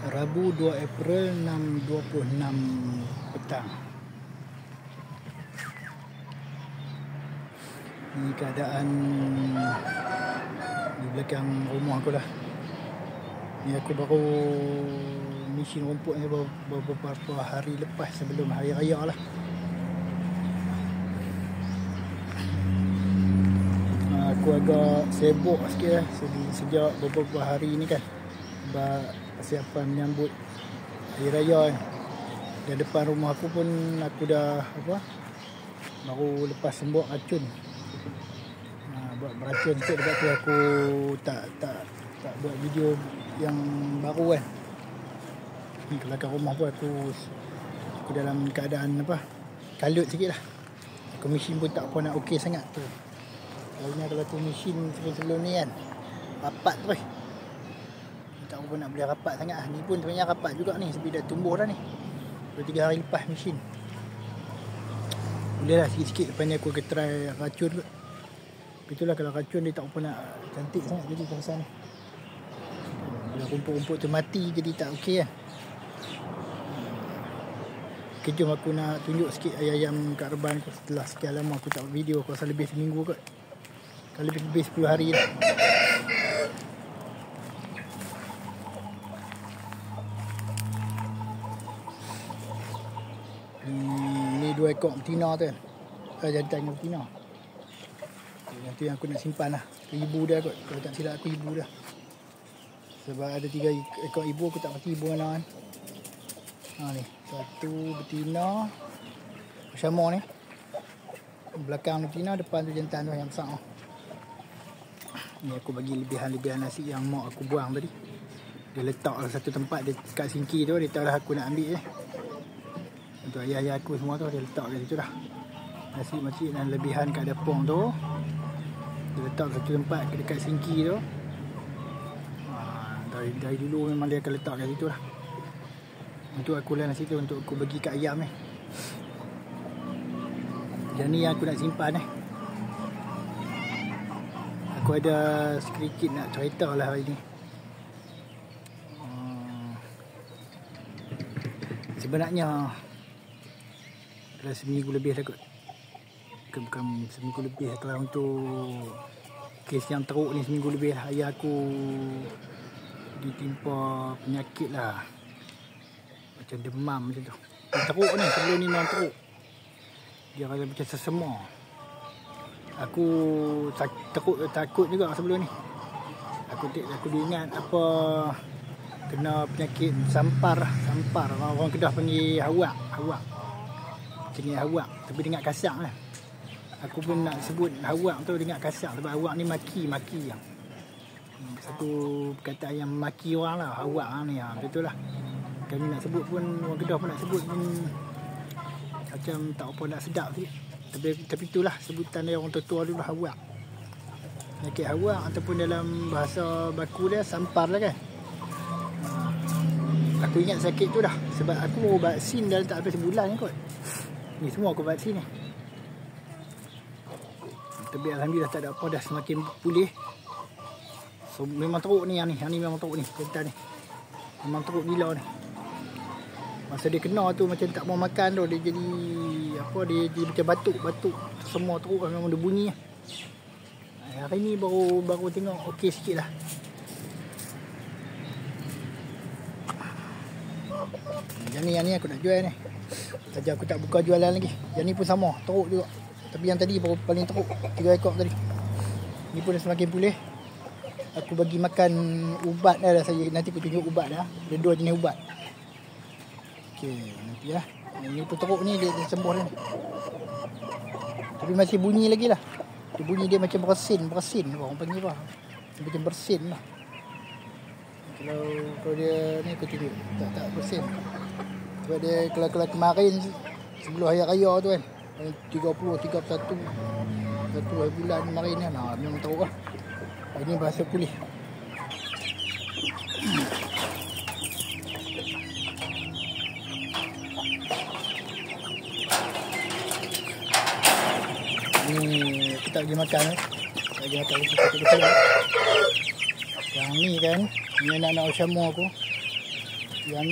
Rabu 2 April 6.26 petang. Ini keadaan di belakang rumah aku lah. Ni aku baru mesin rumput ni beberapa hari lepas sebelum hari raya lah. Aku agak sibuk sikit lah sejak beberapa hari ni kan, sebab persiapan menyambut hari raya kan. Dan depan rumah aku pun aku dah baru lepas sembuh racun. Buat beracun sikit, dekat tu aku tak buat video yang baru kan. Ni belakang rumah pun aku dalam keadaan kalut sikit lah. Aku mesin pun tak apa nak okey sangat tu. Kalau tu mesin sebelum ni kan rapat tu tak apa nak boleh rapat sangat. Ni pun sebenarnya rapat juga ni, sebab dah tumbuh dah ni 2-3 hari lepas mesin. Boleh lah sikit-sikit. Lepas ni aku akan try racun kot. Itulah, kalau racun dia tak apa nak cantik sangat jadi kawasan ni. Bila rumput-rumput tu mati jadi tak okey kan. Jom aku nak tunjuk sikit ayam kat reban aku. Setelah sekian lama aku tak buat video, aku rasa lebih seminggu kot. Kalau lebih 10 hari dah. Ni 2 ekor betina tu kan. Jantan betina. Yang tu yang aku nak simpan lah. Ibu dia kot. Kalau tak silap aku ibu dia. Sebab ada 3 ekor ibu, aku tak pasti ibu mana kan. Ni satu betina sama ni. Belakang betina, depan tu jantan tu yang besar. Ni aku bagi lebihan-lebihan nasi yang mak aku buang tadi. Dia letak lah satu tempat, dia kat sinki tu. Dia tahu lah aku nak ambil je. Untuk ayah-ayah aku semua tu, dia letak kat situ dah. Nasi makcik dan lebihan kat dapur tu dia letak satu tempat dekat sinki tu. Dari dulu memang dia akan letak kat situ lah. Untuk aku lah nasi tu, untuk aku bagi kat ayam ni. Yang ni yang aku nak simpan Aku ada sedikit nak cerita lah hari ni. Sebenarnya dah seminggu lebih dah kot. Bukan seminggu lebih. Kalau untuk kes yang teruk ni seminggu lebih lah. Ayah aku ditimpa penyakit lah, macam demam macam tu. Teruk ni, sebelum ni memang teruk. Dia rasa macam sesama. Aku takut juga sebelum ni. Aku diingat apa, kena penyakit sampar. Orang Kedah panggil hawak. Jenis hawak, tapi dengar kasar lah. Aku pun nak sebut hawak tu dengar kasar, sebab hawak ni maki yang satu perkataan yang maki orang lah, hawak ni macam tu lah. Kami nak sebut pun, orang Kedah pun nak sebut pun macam tak apa nak sedap sikit. Tapi itulah sebutan dia orang tua dulu, hawak. Penyakit hawak ataupun dalam bahasa baku dia sampar lah kan. Aku ingat sakit tu dah, sebab aku baru vaksin dah tak habis sebulan ni kot. Ni semua aku vaksin ni. Tapi alhamdulillah tak ada apa, dah semakin pulih. So memang teruk ni yang ni memang teruk ni, jantan ni. Memang teruk gila ni. Masa dia kena tu macam tak mau makan tu, dia jadi dia macam batuk. Semua teruk lah, memang dia bunyi lah. Hari ni baru tengok okey sikit lah. Yang ni aku nak jual ni. Saja aku tak buka jualan lagi. Yang ni pun sama, teruk juga. Tapi yang tadi baru paling teruk, 3 ekor tadi. Ni pun dah semakin pulih. Aku bagi makan ubat dah saya. Nanti aku tunjuk ubat dah. Ada 2 jenis ubat. Okey, nanti lah. Ini pun teruk ni, dia sembuh ni. Tapi masih bunyi lagi lah. Dia bunyi dia macam bersin. Orang panggil apa? Macam bersin lah. Kalau dia ni aku tunjuk. Tak bersin. Sebab dia kalau kemarin sebelum hari raya tu kan, 31 bulan kemarin kan, memang teruk lah. Ini bahasa pulih. Ni kita pergi makan lagi makan kita. Yang ni kan, ni anak-anak Osama aku. Yang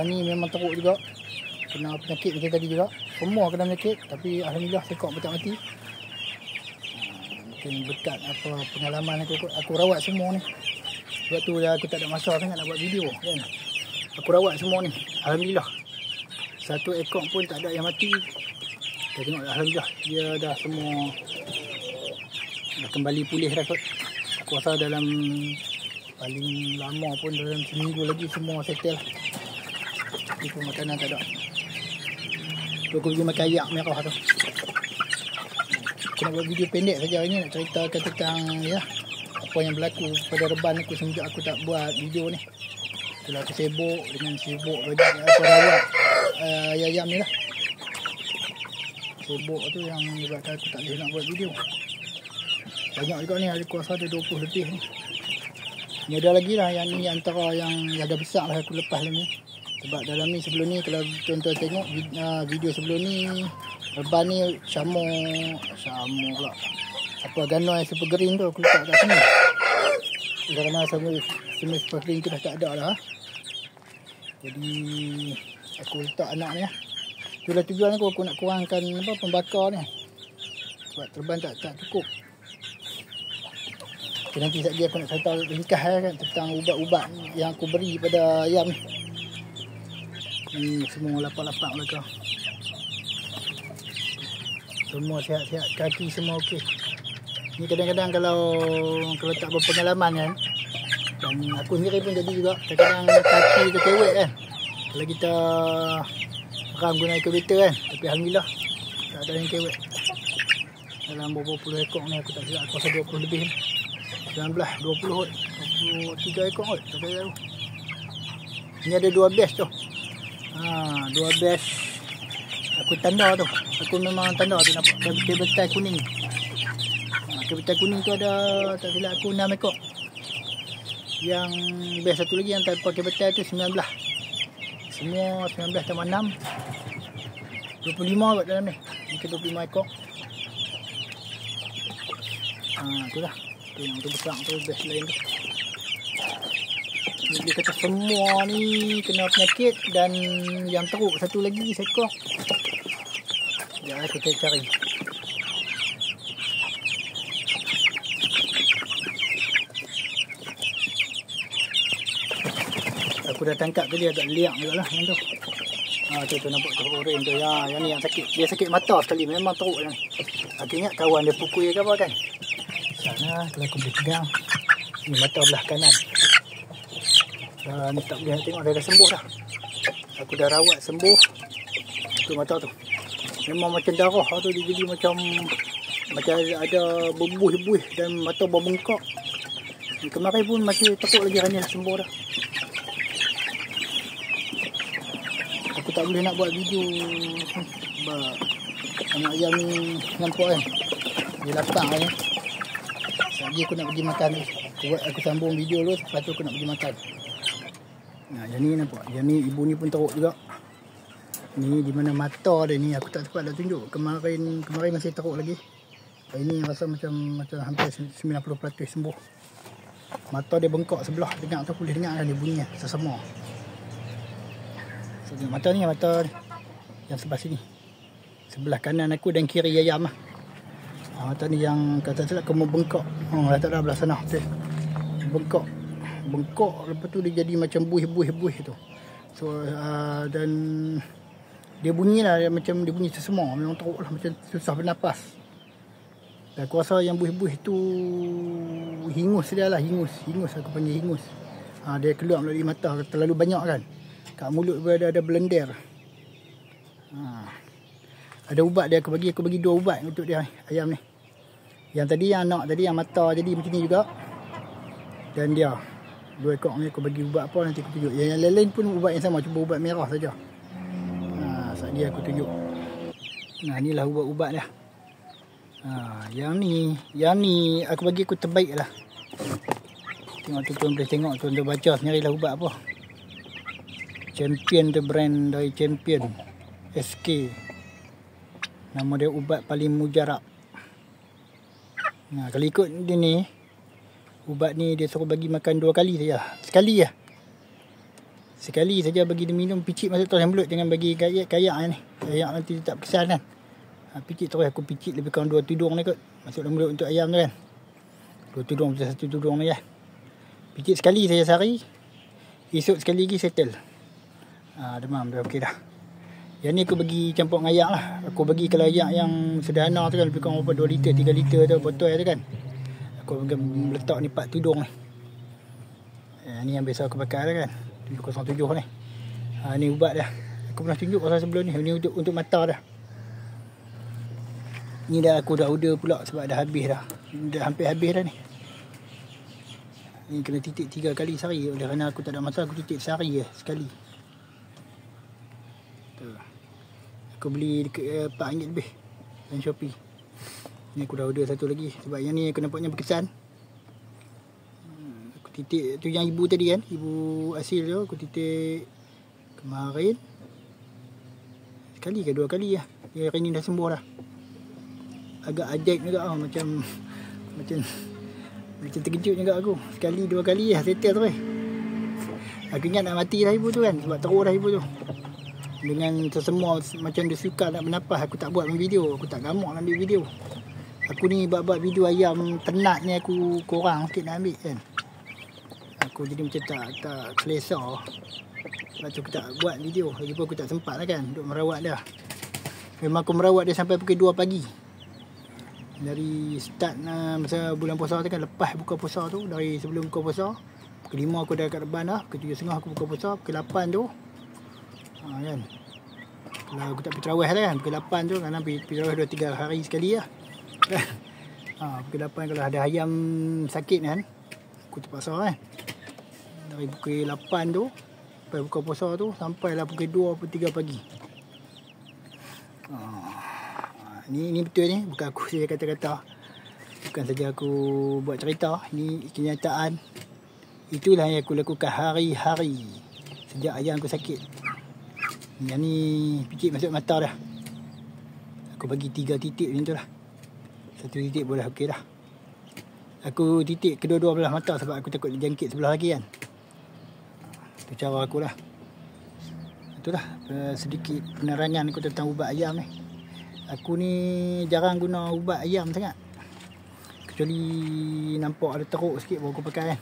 ni memang teruk juga. Kena penyakit macam tadi juga. Semua kena penyakit, tapi alhamdulillah sekok pun tak mati. Mungkin berkat apa pengalaman aku rawat semua ni. Sebab tu aku tak ada masa sangat nak buat video kan. Aku rawat semua ni. Alhamdulillah. Satu ekor pun tak ada yang mati. Kita tengok alhamdulillah dia dah semua dah kembali pulih dah kot. Aku rasa dalam paling lama pun dalam seminggu lagi semua settle. Ni pun makanan tak ada. Tu aku pergi makan ayak merah tu. Aku nak buat video pendek saja hari ni, nak ceritakan tentang ya apa yang berlaku pada reban aku semenjak aku tak buat video ni. Itulah aku sibuk bagi apa rawat ayam ni lah. Sibuk tu yang menyebabkan aku tak boleh nak buat video. Banyak juga ni, aku rasa ada 20 lebih ni. Ni ada lagi lah yang ni antara yang ada besar lah aku lepas ni. Sebab dalam ni sebelum ni kalau tuan-tuan tengok video sebelum ni, reban ni Syamo pula. Apa ganoi super green tu aku letak kat sini. Kerana semua super green tu dah tak ada lah. Jadi aku letak anak ni lah. Itulah tujuan aku nak kurangkan pembakar ni. Sebab terbang tak cukup. Okay, nanti sekejap aku nak cerita ringkas kan tentang ubat-ubat yang aku beri pada ayam ni. Semua lapak-lapak mereka. Semua sihat-sihat, kaki semua okey. Ni kadang-kadang kalau tak berpengalaman kan, dan aku sendiri pun jadi juga, kadang-kadang kaki tu kewek kan. Kalau kita ram guna incubator kan, tapi alhamdulillah tak ada yang kewek. Dalam beberapa puluh ekor ni aku tak silap, aku rasa 20 lebih ni. 19, 20 kot, 23 ekor kot, tak tahu. Ni ada 2 batch tu. 2 batch aku tanda tu. Aku memang tanda tu nampak kabel tai kuning. Kabel tai kuning tu ada tak silap aku 6 ekor. Yang batch satu lagi yang tanpa kabel tai tu 19. Semua 19 tambah 6 25 kot dalam ni. Ni ke 25 ekor. Itulah. Tu yang tu besar tu batch lain tu. Dia kata semua ni kena penyakit dan yang teruk satu lagi seekor. Ya, kita cari. Aku dah tangkap tadi agak liak juga lah yang tu. Tu nampak tu oren tu. Ya, yang ni yang sakit. Dia sakit mata sekali. Memang teruk yang ni. Aku ingat kawan dia pukul ke apa kan. Sana kalau aku boleh pegang. Ni mata belah kanan. Ni tak boleh tengok, dia dah sembuh dah. Aku dah rawat sembuh. Tu mata tu memang macam darah tu, dia jadi macam ada berbuih-buih dan mata berbengkak. Kemarin pun masih takut lagi, kerana dah sembuh dah. Aku tak boleh nak buat video sebab anak ayam ni nampak kan, dia lapang kan. Sekejap aku nak pergi makan ni. Aku sambung video dulu, lepas tu aku nak pergi makan. Yang ni nampak, yang ni ibu ni pun teruk juga. Ni di mana mata dia ni aku tak sempat nak tunjuk. Kemarin masih teruk lagi. Ini rasa macam hampir 90% sembuh. Mata dia bengkak sebelah, dengar tu boleh dengar kan dia bunyi sesama. So, mata ni yang sebelah sini. Sebelah kanan aku dan kiri ayam lah. Mata ni yang kata silap kemu bengkak. Dah tak ada belah sana. Bengkak, lepas tu dia jadi macam buih-buih tu. So dan dia bunyi lah, macam dia bunyi sesama. Memang teruk lah, macam susah bernafas. Dan aku rasa yang buih-buih tu hingus dia lah, hingus aku panggil hingus. Dia keluar melalui mata, terlalu banyak kan. Kat mulut pun ada blender. Ada ubat dia, aku bagi 2 ubat untuk dia ayam ni. Yang tadi yang anak tadi yang mata jadi macam ni juga. Dan dia 2 ekor ni aku bagi ubat apa nanti aku tunjuk. Yang lain pun ubat yang sama, cuma ubat merah saja. Saat dia aku tunjuk. Inilah ubat-ubat dia. Yang ni aku bagi aku terbaik lah. Tengok tuan boleh tengok, tuan baca sendiri lah ubat apa. Champion tu brand dari Champion SK. Nama dia ubat paling mujarab. Kalau ikut dia ni, Ubat ni dia suruh bagi makan 2 kali saja. Sekali lah. Sekali saja bagi dia minum, picit masuk terus dalam mulut. Jangan bagi kayak ni. Kayak nanti dia tak berkesan kan. Picit terus, aku picit lebih kurang 2 tudung ni kot. Masuk dalam mulut untuk ayam tu kan. 2 tudung macam 1 tudung ni kan. Picit sekali saja sehari. Esok sekali lagi settle. Demam dah okey dah. Yang ni aku bagi campur dengan ayak lah. Aku bagi kalau ayak yang sederhana tu kan, lebih kurang 2 liter, 3 liter tu, botol tu kan. Aku letak ni 4 tudung ni. Ni yang biasa aku pakai lah kan. 707 ni. Ni ubat dah. Aku pernah tunjuk pasal sebelum ni. Ni untuk mata dah. Ni dah aku dah order pula sebab dah habis dah. Dah hampir habis dah ni. Ni kena titik 3 kali sehari. Oleh kerana aku tak ada masa, aku titik sehari je. Sekali. Aku beli dekat RM4 lebih dalam Shopee. Ni aku dah order satu lagi. Sebab yang ni aku nampaknya berkesan. Aku titik tu yang ibu tadi kan, ibu asil tu aku titik kemarin. Sekali ke 2 kali lah. Hari ni dah sembuh dah. Agak ajaib juga macam terkejut juga aku. Sekali 2 kali lah settle tu Aku ingat nak mati dah ibu tu kan, sebab teruk dah ibu tu. Dengan tersemua macam dia suka nak bernafas. Aku tak buat video, aku tak gamak nak ambil video. Aku ni buat video ayam ternak ni aku kurang sikit nak ambil kan. Aku jadi macam tak selesa. Sebab tu aku tak buat video. Lagipun aku tak sempat lah kan untuk merawat dia. Memang aku merawat dia sampai pukul 2 pagi. Dari start masa bulan puasa tu kan, lepas buka puasa tu, dari sebelum buka puasa, pukul 5 aku dah kat depan dah, pukul 7.30 aku buka puasa, pukul 8 tu kan. Kalau aku tak pergi terawih lah kan, pukul 8 tu kadang pergi terawih 2-3 hari sekali lah. Pukul 8 kalau ada ayam sakit kan, aku terpaksa kan. Dari pukul 8 tu sampai buka puasa tu, sampailah pukul 2 pukul 3 pagi. Ni betul ni, bukan aku saja kata-kata. Bukan saja aku buat cerita, ini kenyataan. Itulah yang aku lakukan hari-hari sejak ayam aku sakit. Yang ni picit masuk mata dah. Aku bagi 3 titik macam tu lah. 1 titik boleh okey dah. Aku titik kedua-dua belah mata sebab aku takut dia jangkit sebelah lagi kan. Itu cara aku lah. Itulah sedikit penerangan aku tentang ubat ayam ni. Aku ni jarang guna ubat ayam sangat. Kecuali nampak ada teruk sikit baru aku pakai kan.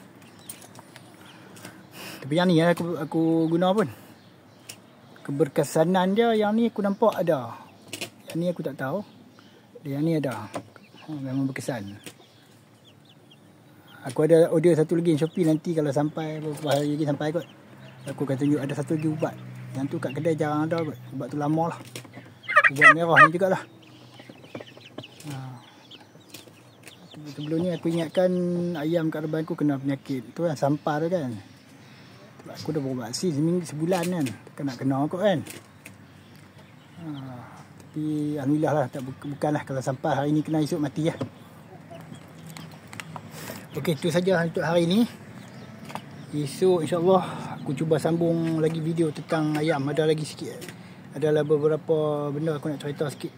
Tapi yang ni aku guna pun. Keberkesanan dia yang ni aku nampak ada. Yang ni aku tak tahu. Yang ni ada. Memang berkesan. Aku ada order satu lagi Shopee nanti kalau sampai beberapa hari lagi sampai kot. Aku akan tunjuk ada satu lagi ubat. Yang tu kat kedai jarang ada kot. Ubat tu lama lah. Ubat merah ni jugalah. Sebelum ni aku ingatkan ayam kat reban aku kena penyakit. Tu kan sampar tu kan. Sebab aku dah berubat sebulan kan. Takkan nak kena kot kan. Tapi alhamdulillah lah. Bukanlah kalau sampar hari ni kena esok mati lah. Okey, itu saja untuk hari ni. Esok insyaAllah aku cuba sambung lagi video tentang ayam. Ada lagi sikit. Adalah beberapa benda aku nak cerita sikit.